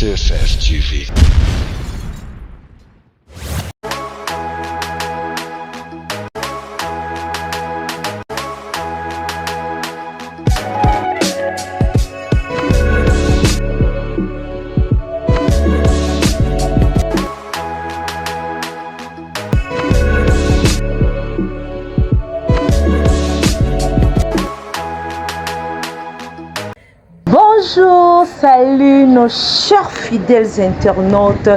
CFF TV. Bonjour, salut nos chers fidèles internautes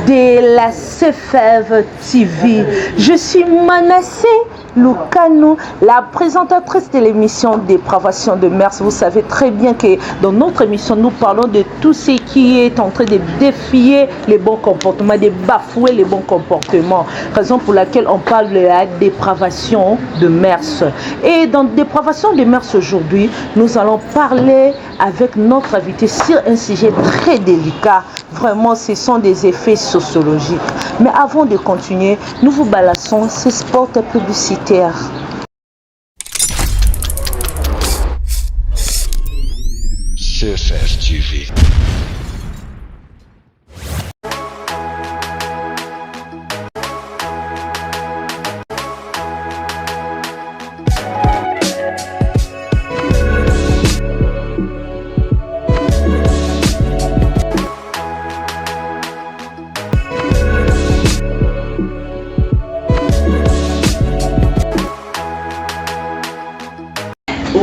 de la CFF TV. Je suis Manassé Lukanou, la présentatrice de l'émission Dépravation de mœurs. Vous savez très bien que dans notre émission, nous parlons de tout ce qui est en train de défier les bons comportements, de bafouer les bons comportements. Raison pour laquelle on parle de la dépravation de mœurs. Et dans Dépravation de mœurs aujourd'hui, nous allons parler avec notre invité sur un sujet très délicat. Vraiment, ce sont des effets sociologiques. Mais avant de continuer, nous vous balançons ces spots publicitaires. CFF TV.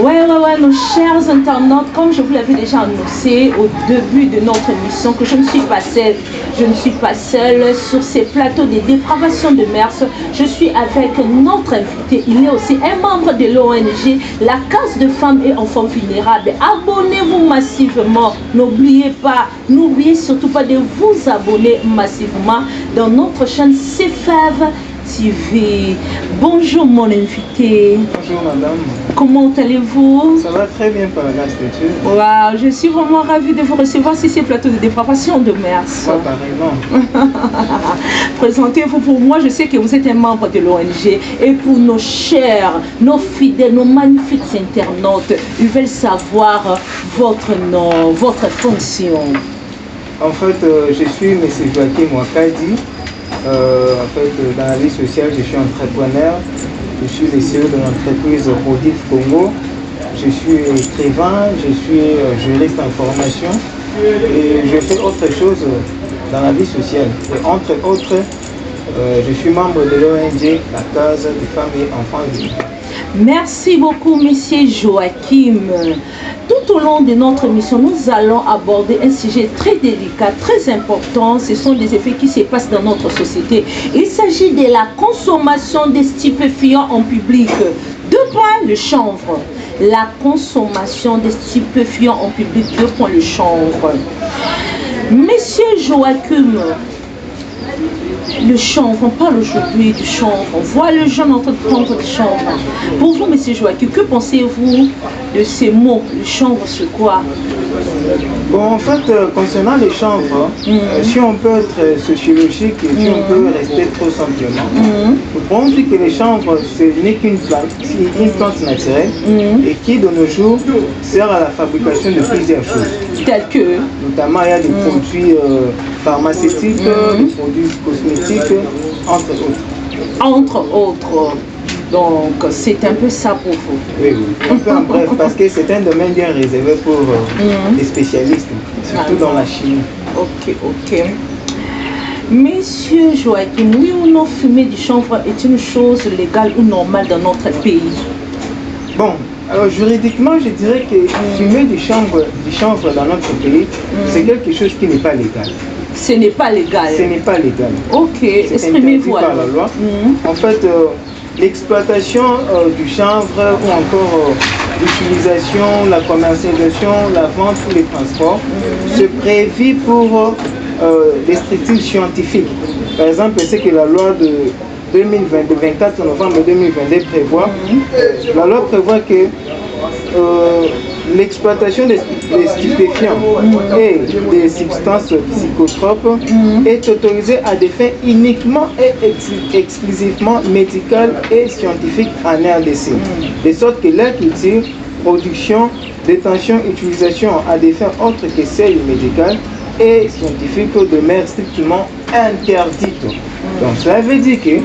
Ouais, nos chers internautes, comme je vous l'avais déjà annoncé au début de notre émission, que je ne suis pas seule sur ces plateaux de dépravation de mœurs. Je suis avec notre invité. Il est aussi un membre de l'ONG, la Case de femmes et enfants vulnérables. Abonnez-vous massivement. N'oubliez surtout pas de vous abonner massivement dans notre chaîne CFF TV. Bonjour mon invité. Bonjour madame. Comment allez-vous? Ça va très bien par la grâce de Dieu. Wow, je suis vraiment ravie de vous recevoir sur ces plateaux de dépravation de mœurs. Moi pareillement. Présentez-vous pour moi, je sais que vous êtes un membre de l'ONG et pour nos chers, nos fidèles, nos magnifiques internautes, ils veulent savoir votre nom, votre fonction. En fait, je suis M. Joachim Wakadi. Dans la vie sociale, je suis entrepreneur. Je suis le CEO de l'entreprise Rodif Congo. Je suis écrivain, je suis juriste en formation et je fais autre chose dans la vie sociale. Et entre autres, je suis membre de l'ONG, la Case des femmes et enfants vulnérables. Merci beaucoup, Monsieur Joachim. Tout au long de notre émission, nous allons aborder un sujet très délicat, très important. Ce sont des effets qui se passent dans notre société. Il s'agit de la consommation des stupéfiants en public. 2 points, le chanvre. La consommation des stupéfiants en public. 2 points, le chanvre. Monsieur Joachim, le chanvre, on parle aujourd'hui du chanvre. On voit le jeune en train de prendre du chanvre. Pour vous, monsieur Joachim, que pensez-vous de ces mots? Le chanvre, c'est quoi? Bon, en fait, concernant les chanvres, si on peut être sociologique et si on peut rester trop simplement, nous pouvons dire que les chanvres, ce n'est qu'une plante, c'est une plante naturelle et qui, de nos jours, sert à la fabrication de plusieurs choses. Tels que? Notamment, il y a des produits pharmaceutiques, des produits cosmétiques, entre autres. Entre autres. Donc, c'est un peu ça pour vous. Oui, un peu en bref, parce que c'est un domaine bien réservé pour les spécialistes, surtout dans la chimie. Ok. Monsieur Joachim, oui ou non, fumer du chanvre est une chose légale ou normale dans notre pays? Bon, alors juridiquement, je dirais que fumer du chanvre dans notre pays, c'est quelque chose qui n'est pas légal. Ce n'est pas légal. Ce n'est pas légal. Ok, exprimez-vous. Par la loi. En fait, l'exploitation du chanvre ou encore l'utilisation, la commercialisation, la vente ou les transports se prévit pour des strictures scientifiques. Par exemple, c'est que la loi de 24 novembre 2022 prévoit, la loi prévoit que l'exploitation des stupéfiants et des substances psychotropes est autorisée à des fins uniquement et exclusivement médicales et scientifiques en RDC. De sorte que leur culture, production, détention, utilisation à des fins autres que celles médicales et scientifique demeure strictement interdite. Donc cela veut dire que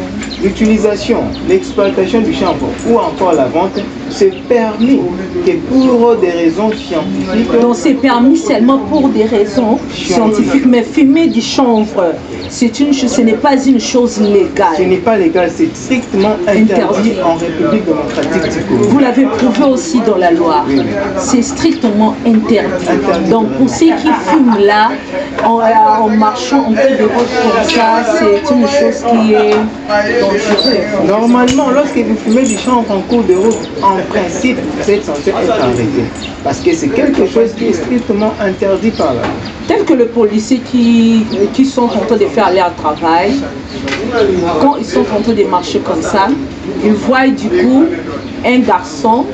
l'utilisation, l'exploitation du chanvre ou encore la vente, c'est permis que pour des raisons scientifiques. Donc c'est permis seulement pour des raisons scientifiques, mais fumer du chanvre, ce n'est pas une chose légale. Ce n'est pas légal, c'est strictement interdit en République démocratique du Congo. Vous l'avez prouvé aussi dans la loi. Oui. C'est strictement interdit. Donc pour ceux qui fument là, en marchant en cours de route comme ça, c'est une chose qui est dangereuse. Normalement, lorsque vous fumez du chanvre en cours de route, en principe, vous êtes censé être arrêté. Parce que c'est quelque chose qui est strictement interdit par la loi. Tel que les policiers qui sont en train de faire leur travail, quand ils sont en train de marcher comme ça, ils voient du coup un garçon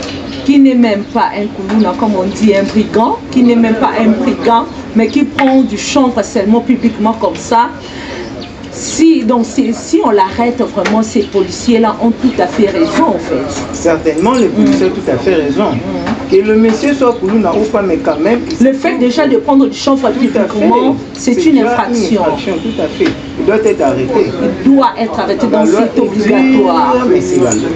qui n'est même pas un koulouna, comme on dit, un brigand, qui n'est même pas un brigand, mais qui prend du chanvre seulement publiquement comme ça. Si on l'arrête vraiment, ces policiers-là ont tout à fait raison en fait. Certainement, les policiers ont tout à fait raison. Que le monsieur soit koulouna ou pas, mais quand même... Le fait déjà de prendre du chanvre publiquement, c'est une infraction. Tout à fait. Il doit être arrêté. Il doit être arrêté, donc c'est obligatoire. Mais c'est la loi.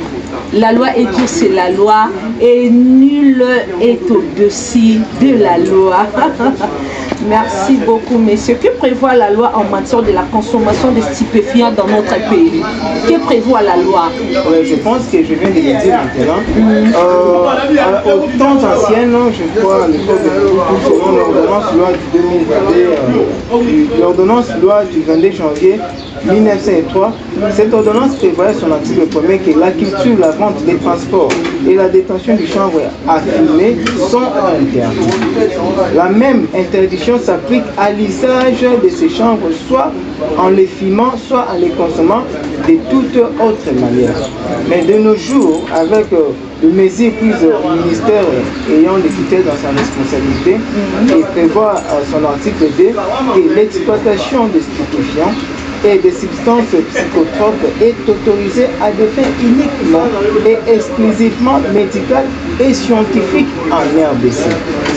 La loi est dure, c'est la loi, et nul est au-dessus de la loi. Merci beaucoup, messieurs. Que prévoit la loi en matière de la consommation de stupéfiants dans notre pays? Que prévoit la loi? Je pense que je viens de le dire maintenant. Aux temps anciens, je crois, selon l'ordonnance loi du 2022, l'ordonnance loi du 22 janvier 1903, cette ordonnance prévoyait son article premier que la culture, la vente, les transports et la détention du chanvre à fumer sont interdits. La même interdiction s'applique à l'usage de ces chanvres, soit en les fumant, soit en les consommant de toute autre manière. Mais de nos jours, avec de mesures prises au ministère ayant les critères dans sa responsabilité, il prévoit son article 2 que l'exploitation de stupéfiants et des substances psychotropes est autorisée à des fins uniquement et exclusivement médicales et scientifiques en RDC.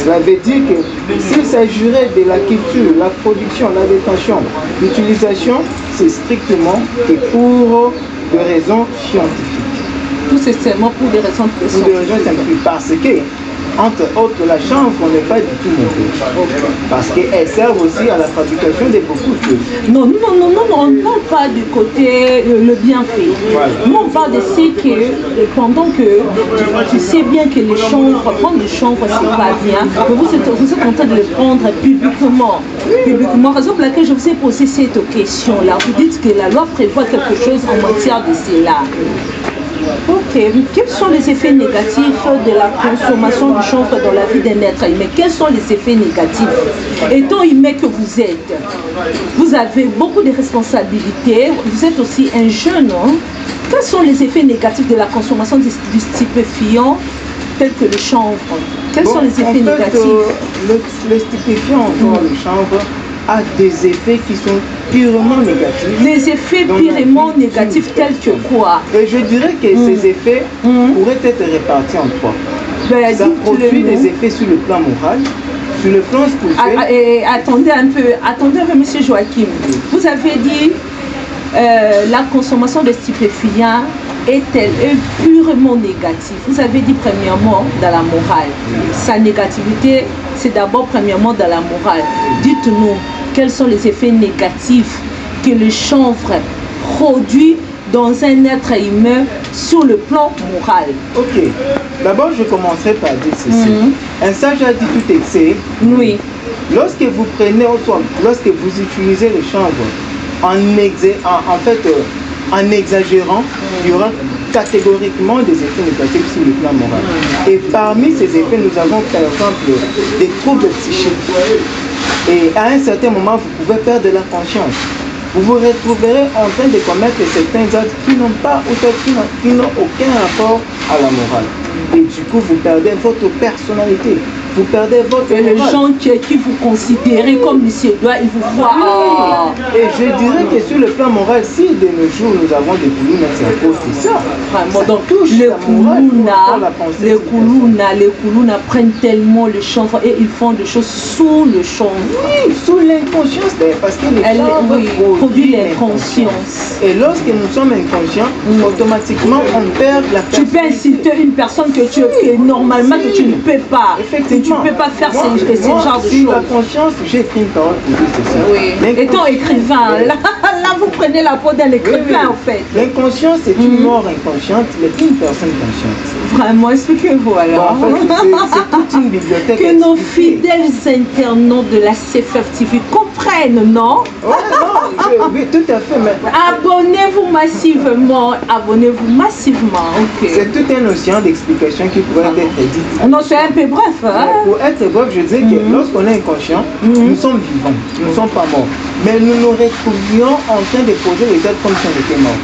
Cela veut dire que s'il s'agirait de la culture, la production, la détention, l'utilisation, c'est strictement que pour des raisons scientifiques. Tout c'est seulement pour des raisons scientifiques. Pour des raisons scientifiques, parce que entre autres, la chanvre n'est pas du tout mauvaise. Parce qu'elle sert aussi à la fabrication de beaucoup de choses. Non, on ne parle pas du côté le bienfait. Voilà. Nous, on parle de ce que, pendant que tu sais bien que les chanvres, prendre le chanvre, c'est pas bien, mais vous êtes en train de le prendre publiquement. Raison pour laquelle je vous ai posé cette question-là. Vous dites que la loi prévoit quelque chose en matière de cela. Ok, quels sont les effets négatifs de la consommation du chanvre dans la vie d'un être humain? Quels sont les effets négatifs? Étant humain que vous êtes, vous avez beaucoup de responsabilités, vous êtes aussi un jeune, hein? Quels sont les effets négatifs de la consommation du stupéfiant tel que le chanvre? Quels sont les effets négatifs? Le stupéfiant, le chanvre, a des effets qui sont purement négatifs. Les effets purement négatifs tels que quoi? Et je dirais que ces effets pourraient être répartis en trois. Ça produit des effets sur le plan moral, sur le plan spirituel. Attendez un peu, monsieur Joachim. Vous avez dit la consommation de stupéfiants est purement négative. Vous avez dit premièrement dans la morale. Sa négativité, c'est d'abord premièrement dans la morale. Dites-nous, quels sont les effets négatifs que le chanvre produit dans un être humain sur le plan moral? Ok. D'abord, je commencerai par dire ceci. Un sage a dit tout excès. Oui. Lorsque vous prenez, lorsque vous utilisez le chanvre en exagérant, il y aura catégoriquement des effets négatifs sur le plan moral. Et parmi ces effets, nous avons par exemple des troubles psychiques. Et à un certain moment, vous pouvez perdre la conscience. Vous vous retrouverez en train de commettre certains actes qui n'ont pas qui n'ont aucun rapport à la morale. Et du coup, vous perdez votre personnalité. vous perdez votre Et les morale. gens qui vous considèrent comme M. Edouard, ils vous voient. Oui. Et je dirais que sur le plan moral, si de nos jours nous avons des Koulouna, c'est à cause de ça. Vraiment, donc touche les la morale, pour la pensée, les Koulouna prennent tellement le chanvre et ils font des choses sous le chanvre. Oui, sous l'inconscience, parce que le chanvre produit l'inconscience. Et lorsque nous sommes inconscients, automatiquement on perd la Tu peux inciter une personne que normalement que tu ne peux pas. Effectivement. Tu ne peux pas faire ce genre de si choses. la conscience, j'ai écrit une parole pour dire c'est ça. Étant écrivain, là vous prenez la peau d'un écrivain en fait. L'inconscience est une mort inconsciente, mais une personne consciente. Vraiment, expliquez-vous alors. Bon, en fait, c'est toute une bibliothèque. Que nos fidèles internautes de la CFF TV comprennent, non? Oui, tout à fait. Mais abonnez-vous massivement. Ok. C'est tout un océan d'explications qui pourrait être dit. Non, c'est un peu bref. Hein? Pour être bref, je dis que lorsqu'on est inconscient, nous sommes vivants, nous ne sommes pas morts. Mais nous nous retrouvions en train de poser les actes comme si on était morts,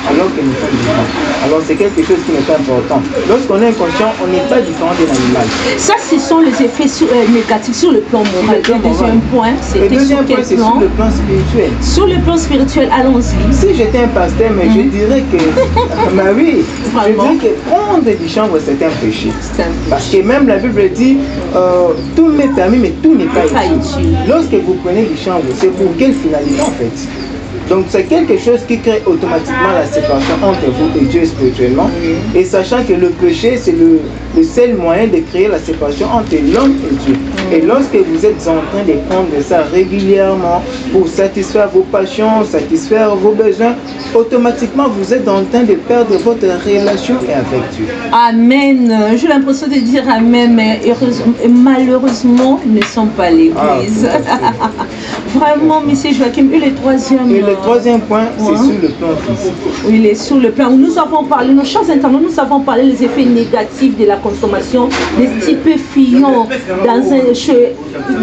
alors que nous sommes vivants. Alors c'est quelque chose qui n'est pas important. Lorsqu'on est inconscient, on n'est pas différent d'un animal. Ça, ce sont les effets négatifs sur le plan moral. Le deuxième point, c'était sur quel plan? Sur le plan spirituel. Sur le plan spirituel, allons-y. Si j'étais un pasteur, mais je dirais que, bah oui, je dirais que prendre du chanvre, c'est un péché. Parce que même la Bible dit, tout m'est permis, mais tout n'est pas utile. Lorsque vous prenez du chanvre, c'est pour quelle finalité en fait? Donc c'est quelque chose qui crée automatiquement la séparation entre vous et Dieu spirituellement. Et sachant que le péché, c'est le seul moyen de créer la séparation entre l'homme et Dieu. Et lorsque vous êtes en train de prendre ça régulièrement pour satisfaire vos passions, satisfaire vos besoins, automatiquement vous êtes en train de perdre votre relation avec Dieu. Amen. J'ai l'impression de dire Amen, mais malheureusement, ils ne sont pas l'église. Vraiment, M. Joachim, et le troisième. Et le troisième point, c'est sur le plan physique. Oui, il est sur le plan. Nous avons parlé, nos chers internautes, nous avons parlé des effets négatifs de la consommation des stupéfiants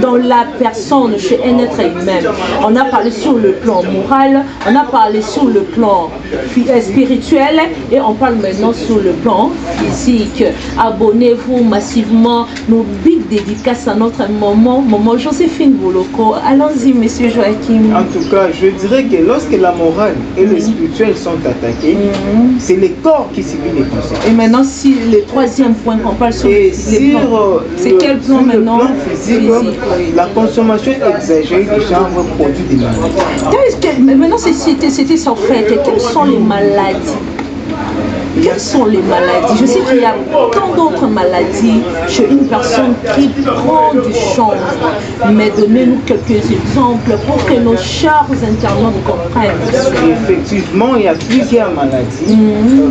dans la personne, chez un être humain. On a parlé sur le plan moral, on a parlé sur le plan spirituel et on parle maintenant sur le plan physique. Abonnez-vous massivement. Nos big dédicaces à notre maman Joséphine Boloko. Allons-y, monsieur Joachim. En tout cas, je dirais que lorsque la morale et le spirituel sont attaqués, c'est le corps qui subit les conséquences. Et maintenant, si le troisième point qu'on parle sur c'est quel plan maintenant? Le plan physique, la consommation exagérée du chanvre produit des maladies. Maintenant, c'était ça en fait. Quelles sont les maladies? Quelles sont les maladies? Je sais qu'il y a tant d'autres maladies chez une personne qui prend du chanvre. Mais donnez-nous quelques exemples pour que nos chers internautes comprennent. Effectivement, il y a plusieurs maladies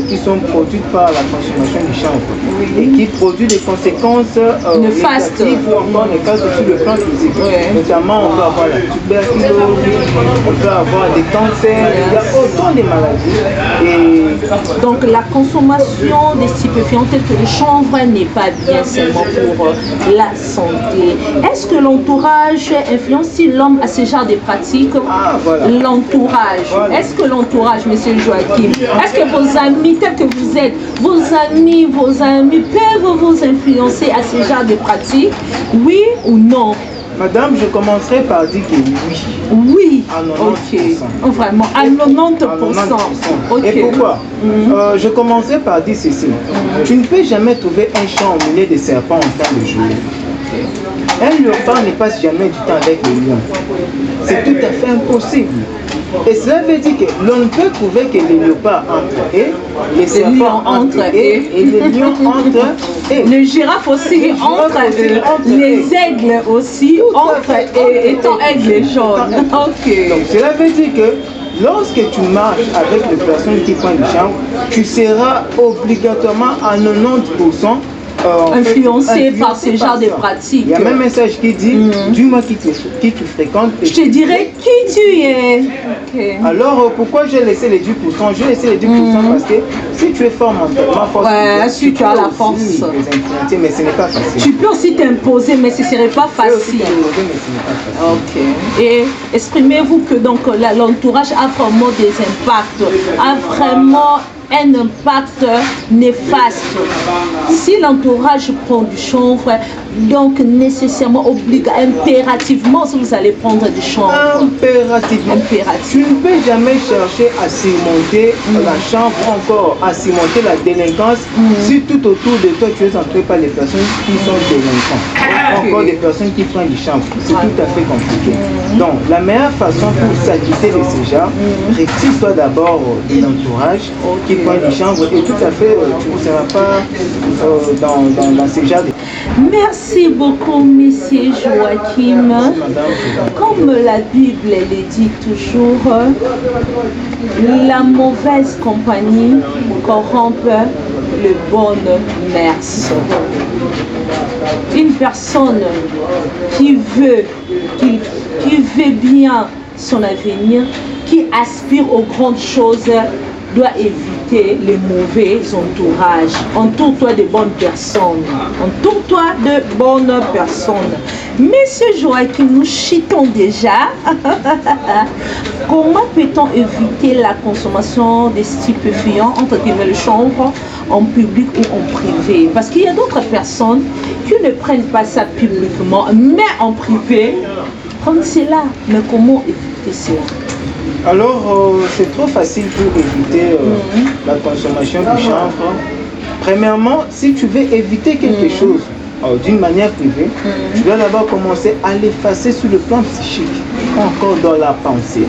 qui sont produites par la consommation du chanvre et qui produisent des conséquences négatives ou encore néfastes sur le plan physique. Notamment, on peut avoir la tuberculose, on peut avoir des cancers, il y a autant de maladies. Et donc, la consommation des stupéfiants tels que le chanvre n'est pas bien seulement pour la santé. Est-ce que l'entourage influence l'homme à ce genre de pratiques? L'entourage. Est-ce que l'entourage, monsieur Joachim, est-ce que vos amis tels que vous êtes, vos amis peuvent vous influencer à ce genre de pratiques? Oui ou non? Madame, je commencerai par dire que oui. Oui. À 90%. Ok. Vraiment, à 90%. Okay. Et pourquoi? Je commencerai par dire ceci. Tu ne peux jamais trouver un champ au milieu des serpents en train de jouer. Un léopard ne passe jamais du temps avec le lion. C'est tout à fait impossible. Et cela veut dire que l'on ne peut trouver que les léopards entre eux, les serpents entre eux et les lions entre eux. Les girafes aussi entre eux, les aigles aussi entre eux, étant aigles jaunes. Ok. Donc cela veut dire que lorsque tu marches avec les personnes qui prennent du chanvre, tu seras obligatoirement à 90% influencé par ce genre de pratiques. Il y a même un message qui dit dis-moi qui tu fréquentes. Je te dirai qui tu es. Okay. Alors pourquoi j'ai laissé les 10%? J'ai laissé les 10% parce que si tu es fort mentalement, si tu as la force, mais ce n'est pas facile. Tu peux aussi t'imposer, mais ce ne serait pas facile. Ok. Et exprimez-vous que donc l'entourage a vraiment des impacts, a vraiment un impact néfaste. Si l'entourage prend du chanvre, donc nécessairement, impérativement, si vous allez prendre du chanvre. Impérativement. Tu ne peux jamais chercher à cimenter la chanvre, encore à cimenter la délinquance, si tout autour de toi tu es entouré par les personnes qui sont délinquants. Encore des personnes qui prennent du chanvre. C'est tout à fait compliqué. Donc, la meilleure façon pour s'acquitter de ces gens, retire-toi d'abord des entourages qui prennent du chanvre et tout à fait, tu ne seras pas dans ces gens. Merci beaucoup, Monsieur Joachim. Comme la Bible le dit toujours, la mauvaise compagnie corrompt le bon mœurs. Une personne qui veut bien son avenir, qui aspire aux grandes choses, doit éviter les mauvais entourages. Entoure-toi de bonnes personnes. Entoure-toi de bonnes personnes. Monsieur Joachim, nous chitons déjà. Comment peut-on éviter la consommation des stupéfiants, entre guillemets le chanvre, en public ou en privé? Parce qu'il y a d'autres personnes qui ne prennent pas ça publiquement, mais en privé, prennent cela. Mais comment éviter cela? Alors, c'est trop facile pour éviter la consommation du chanvre. Premièrement, si tu veux éviter quelque chose d'une manière privée, tu dois d'abord commencer à l'effacer sur le plan psychique, encore dans la pensée.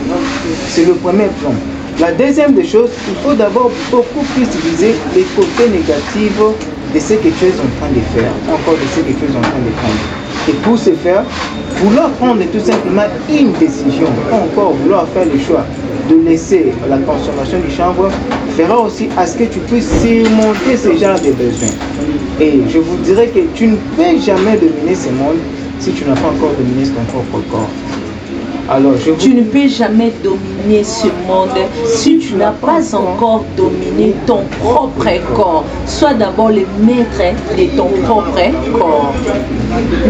C'est le premier plan. La deuxième des choses, il faut d'abord beaucoup plus viser les côtés négatifs de ce que tu es en train de faire, encore de ce que tu es en train de prendre. Et pour ce faire, vouloir prendre tout simplement une décision, encore vouloir faire le choix de laisser la consommation du chanvre, fera aussi à ce que tu puisses surmonter ce genre de besoins. Et je vous dirais que tu ne peux jamais dominer ce monde si tu n'as pas encore dominé ton propre corps. Alors, tu ne peux jamais dominer ce monde si tu n'as pas encore dominé ton propre corps. Sois d'abord le maître de ton propre corps.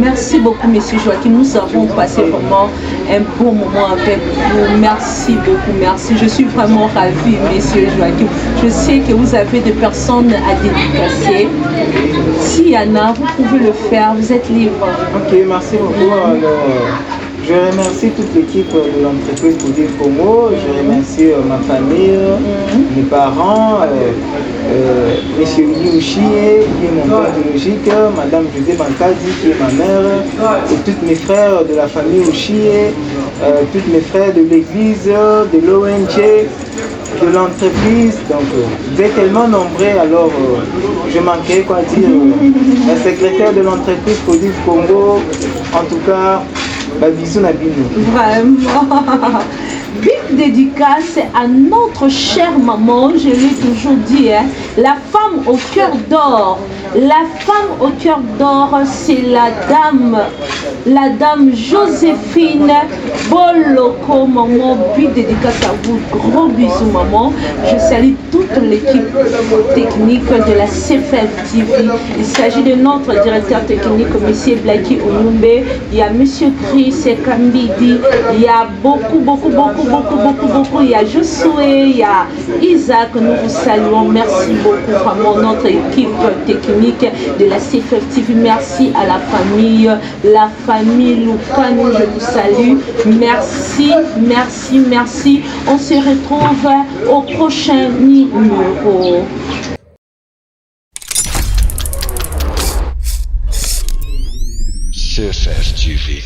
Merci beaucoup, Monsieur Joachim. Nous avons passé vraiment un bon moment avec vous. Merci beaucoup, merci. Je suis vraiment ravie, Monsieur Joachim. Je sais que vous avez des personnes à dédicacer. S'il y en a, vous pouvez le faire. Vous êtes libre. Ok, merci beaucoup. Je remercie toute l'équipe de l'entreprise Codif Congo. Je remercie ma famille, mes parents, M. Liuchie, qui est mon père biologique, Madame José Bankadi, qui est ma mère, et tous mes frères de la famille Ouchie, tous mes frères de l'église, de l'ONG, de l'entreprise. Donc, vous êtes tellement nombreux, alors je manquais quoi dire. La secrétaire de l'entreprise Codif Congo, en tout cas, bisous Nabino. Vraiment. Big dédicace à notre chère maman, je l'ai toujours dit, hein, la femme au cœur d'or. La femme au cœur d'or, c'est la dame Joséphine Boloko, maman. Big dédicace à vous, gros bisous maman. Je salue toute l'équipe technique de la CFM TV. Il s'agit de notre directeur technique, M. Blaki Oyumbe. Il y a M. Chris Kambidi. Il y a beaucoup. Il y a Josué, il y a Isaac. Nous vous saluons. Merci beaucoup, vraiment, notre équipe technique de la CFM TV. Merci à la famille Lucano. Je vous salue. Merci. On se retrouve au prochain numéro. CFM TV.